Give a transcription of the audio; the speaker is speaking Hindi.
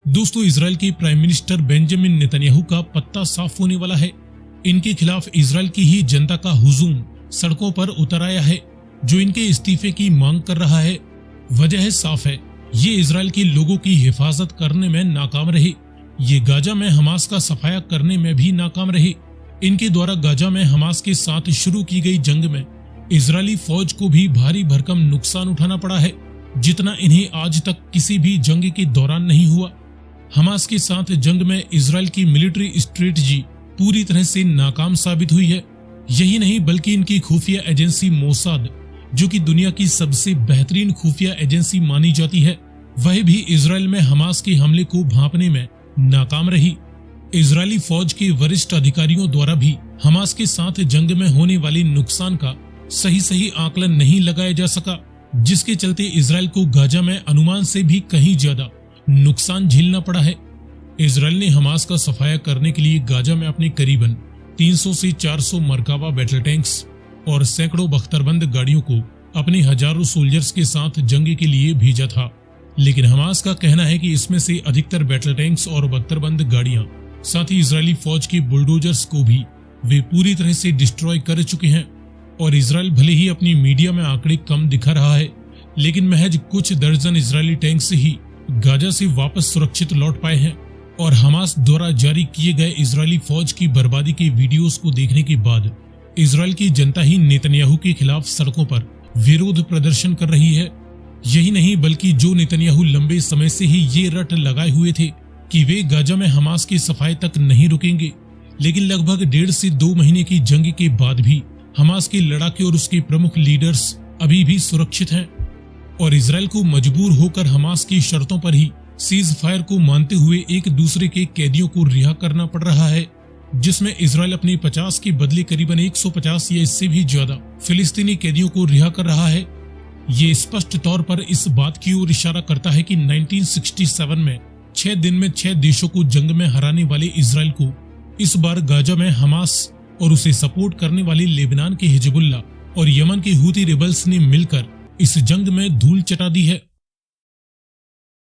दोस्तों, इजराइल के प्राइम मिनिस्टर बेंजामिन नेतन्याहू का पत्ता साफ होने वाला है। इनके खिलाफ इजराइल की ही जनता का हुजूम सड़कों पर उतर आया है, जो इनके इस्तीफे की मांग कर रहा है। वजह साफ है, ये इजराइल के लोगों की हिफाजत करने में नाकाम रहे। ये गाजा में हमास का सफाया करने में भी नाकाम रहे। इनके द्वारा गाजा में हमास के साथ शुरू की गई जंग में इजरायली फौज को भी भारी भरकम नुकसान उठाना पड़ा है, जितना इन्हें आज तक किसी भी जंग के दौरान नहीं हुआ। हमास के साथ जंग में इजराइल की मिलिट्री स्ट्रेटजी पूरी तरह से नाकाम साबित हुई है। यही नहीं बल्कि इनकी खुफिया एजेंसी मोसाद, जो कि दुनिया की सबसे बेहतरीन खुफिया एजेंसी मानी जाती है, वह भी इजराइल में हमास के हमले को भांपने में नाकाम रही। इजरायली फौज के वरिष्ठ अधिकारियों द्वारा भी हमास के साथ जंग में होने वाले नुकसान का सही आकलन नहीं लगाया जा सका, जिसके चलते इजराइल को गाजा में अनुमान से भी कहीं ज्यादा नुकसान झेलना पड़ा है। इजराइल ने हमास का सफाया करने के लिए गाजा में अपने करीबन 300 से 400 मरकाबा बैटल टैंक्स और सैकड़ों बख्तरबंद गाड़ियों को अपने हजारों सोल्जर्स के साथ जंग के लिए भेजा था। लेकिन हमास का कहना है कि इसमें से अधिकतर बैटल टैंक्स और बख्तरबंद गाड़ियां, साथ ही इजरायली फौज के बुलडोजर्स को भी वे पूरी तरह से डिस्ट्रॉय कर चुके हैं। और इजराइल भले ही अपनी मीडिया में आंकड़े कम दिखा रहा है, लेकिन महज कुछ दर्जन इजरायली टैंक्स ही गाजा से वापस सुरक्षित लौट पाए हैं। और हमास द्वारा जारी किए गए इजरायली फौज की बर्बादी के वीडियोस को देखने के बाद इजराइल की जनता ही नेतन्याहू के खिलाफ सड़कों पर विरोध प्रदर्शन कर रही है। यही नहीं बल्कि जो नेतन्याहू लंबे समय से ही ये रट लगाए हुए थे कि वे गाजा में हमास की सफाई तक नहीं रुकेंगे, लेकिन लगभग 1.5 से 2 महीने की जंग के बाद भी हमास के लड़ाके और उसके प्रमुख लीडर्स अभी भी सुरक्षित हैं। और इजराइल को मजबूर होकर हमास की शर्तों पर ही सीज फायर को मानते हुए एक दूसरे के कैदियों को रिहा करना पड़ रहा है, जिसमें इजराइल अपने 50 के बदले करीबन 150 या इससे भी ज्यादा फिलिस्तीनी कैदियों को रिहा कर रहा है। ये स्पष्ट तौर पर इस बात की ओर इशारा करता है कि 1967 में 6 दिन में 6 देशों को जंग में हराने वाले इजराइल को इस बार गाजा में हमास और उसे सपोर्ट करने वाले लेबनान के हिजबुल्लाह और यमन के हूती रिबल्स ने मिलकर इस जंग में धूल चटा दी है।